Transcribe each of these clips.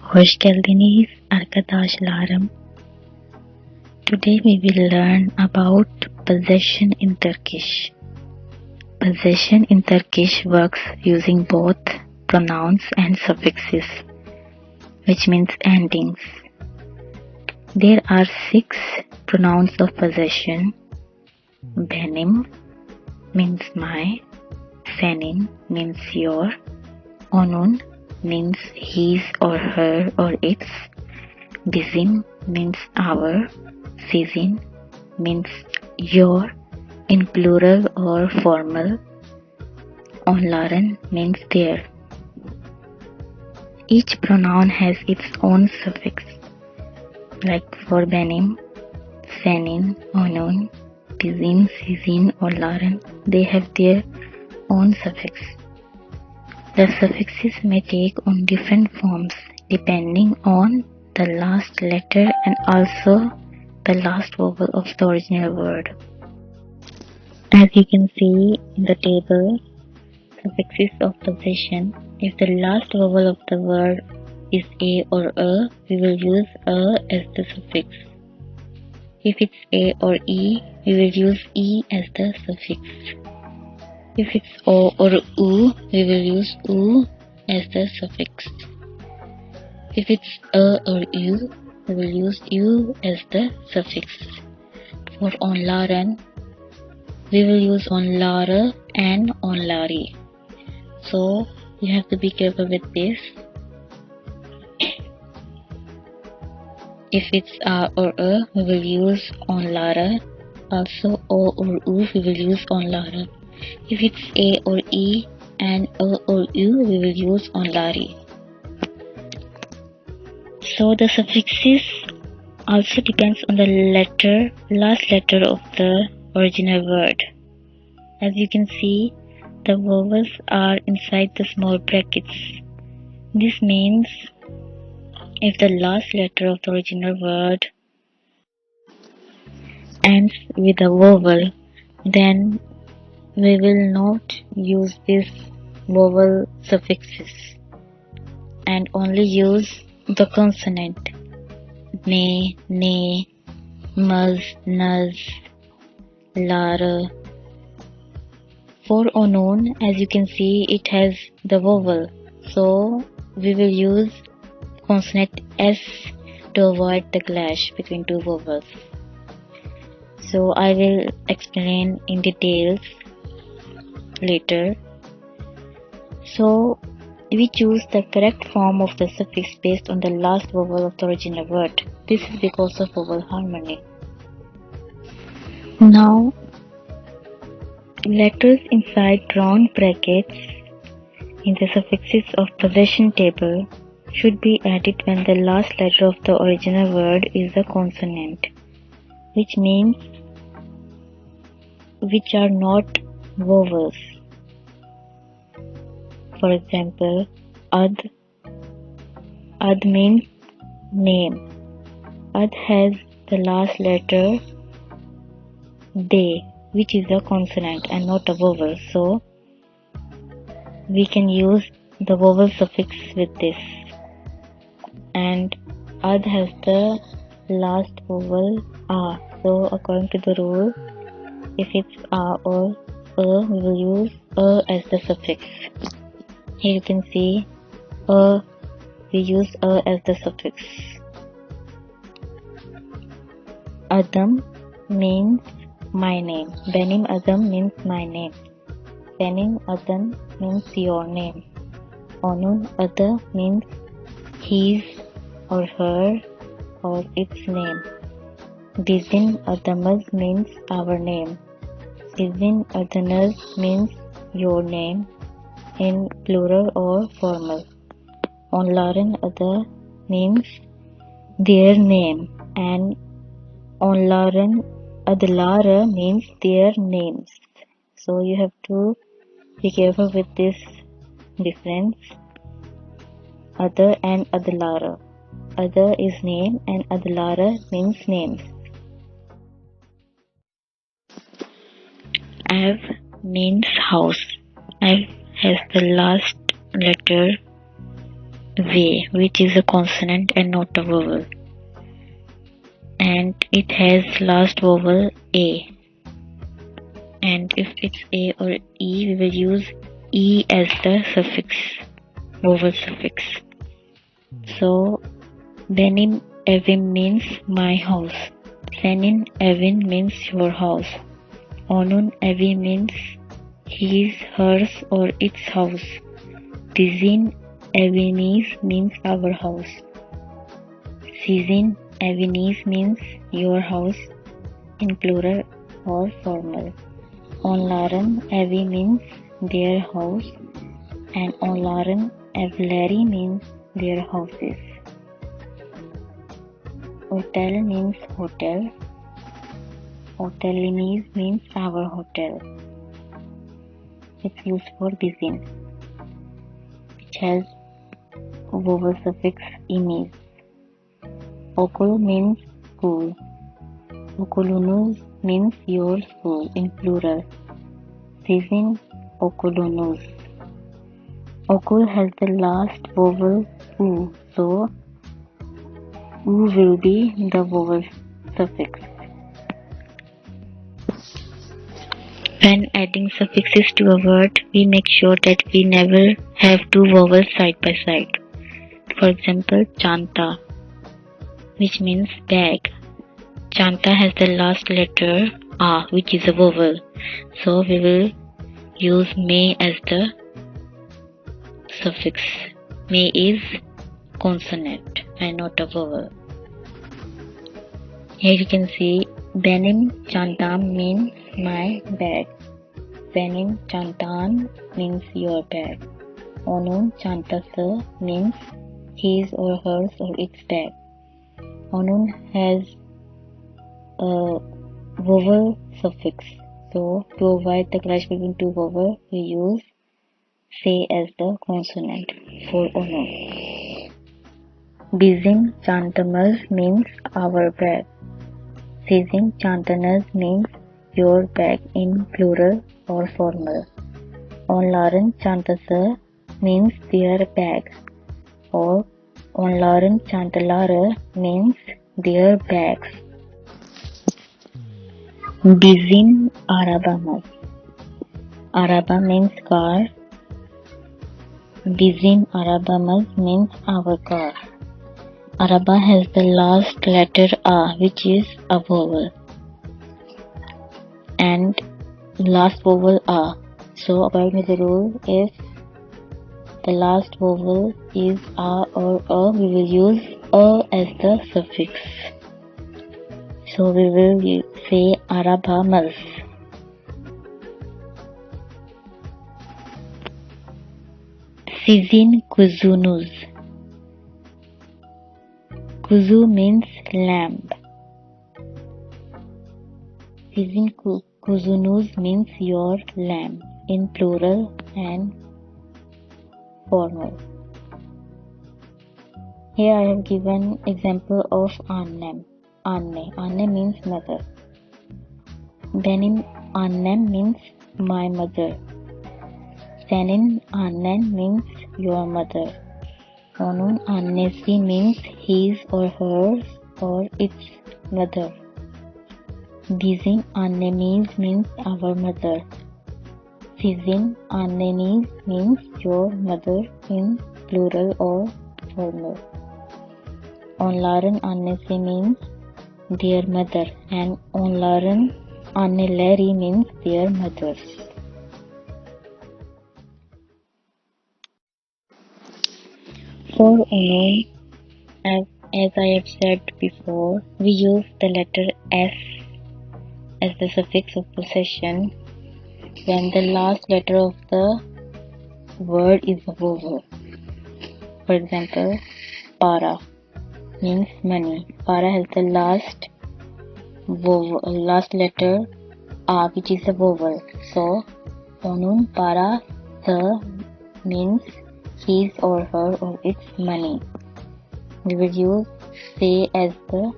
Hoş geldiniz arkadaşlarım. Today we will learn about possession in Turkish. Possession in Turkish works using both pronouns and suffixes, which means endings. There are 6 pronouns of possession. Benim means my, senin means your, onun means his or her or its, bizim means our, sizin means your in plural or formal, onların means their. Each pronoun has its own suffix, like for benim, senin, onun, bizim, sizin, onların, they have their own suffix. The suffixes may take on different forms depending on the last letter and also the last vowel of the original word. As you can see in the table, suffixes of possession, if the last vowel of the word is a or a, we will use a as the suffix. If it's a or e, we will use e as the suffix. If it's o or u, we will use u as the suffix. If it's a or u, we will use u as the suffix. For onların, we will use onları and onlari. So you have to be careful with this. If it's a or a, we will use onları. Also o or u, we will use onları. If it's a or e and a or u, we will use onlari. So the suffixes also depends on the last letter of the original word. As you can see, the vowels are inside the small brackets. This means if the last letter of the original word ends with a vowel, then we will not use these vowel suffixes and only use the consonant me, ne, muz, nuz, lar. For onun, as you can see, it has the vowel, so we will use consonant s to avoid the clash between two vowels. So I will explain in details later. So we choose the correct form of the suffix based on the last vowel of the original word. This is because of vowel harmony. Now, letters inside round brackets in the suffixes of possession table should be added when the last letter of the original word is a consonant, which means which are not vowels. For example, ad means name. Ad has the last letter de, which is a consonant and not a vowel, so we can use the vowel suffix with this. And ad has the last vowel a, so according to the rule, if it's a or a, we will use a as the suffix. Here you can see a, we use a as the suffix. Adam means my name. Benim adam means my name. Senin adın means your name. Onun adı means his or her or its name. Bizim adımız means our name. Sizin adınız means your name in plural or formal. Onların adı means their name and onların adları means their names. So you have to be careful with this difference. Adı and adları. Adı is name and adları means names. Ev means house. Ev has the last letter way, which is a consonant and not a vowel. And it has last vowel A. And if it's A or E, we will use E as the suffix, vowel suffix. So, benim evim means my house. Senin evin means your house. Onun evi means his, hers, or its house. Bizim evimiz means our house. Sizin eviniz means your house in plural or formal. Onların evi means their house, and onların evleri means their houses. Hotel means hotel. Otelimiz means our hotel. It's used for bizim, which has vowel suffix imiz. Okul means school. Okulunuz means your school in plural. Sizin okulunuz. Okul has the last vowel U, so U will be the vowel suffix. When adding suffixes to a word, we make sure that we never have two vowels side by side. For example, chanta, which means bag. Chanta has the last letter A, which is a vowel. So we will use me as the suffix. Me is consonant and not a vowel. Here you can see benim çantam means my bag. Benim çantan means your bag. Onun çantası means his or hers or its bag. Onun has a vowel suffix. So to avoid the clash between two vowels, we use say as the consonant for onun. Bizim çantamız means our bag. Sizin çantanız means your bag in plural or formal. Onların çantası means their bag, or onların çantaları means their bags. Bizim arabamız. Araba means car. Bizim arabamız means our car. Araba has the last letter A, which is a vowel, and last vowel A. So according to the rule, if the last vowel is A or A, we will use A as the suffix. So we will say arabamız. Sizin kuzunuz. Kuzu means lamb. Sizin kuzunuz means your lamb in plural and formal. Here I have given example of annem. Anne means mother. Benim annem means my mother. Senin annen means your mother. Onun annesi means his or hers or its mother. Bizim annemiz means our mother. Sizin anneniz means your mother in plural or formal. Onların annesi means their mother, and onların anneleri means their mothers. For onun, as I have said before, we use the letter S as the suffix of possession when the last letter of the word is a vowel. For example, para means money. Para has the last letter A, which is a vowel. So, onun parası means his or her or its money. We will use say as the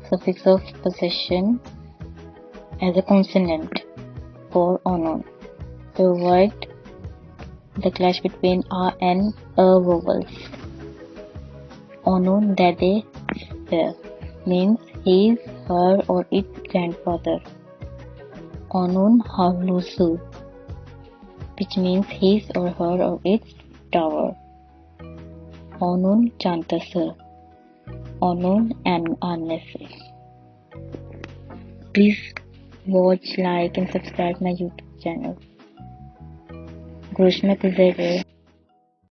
suffix of possession as a consonant for onun. To avoid the clash between a and a vowels. Onun dedesi means his, her or its grandfather. Onun havlusu, which means his or her or its tower. Onun çantası, onun annesi. Please watch, like and subscribe my YouTube channel. Görüşmek üzere.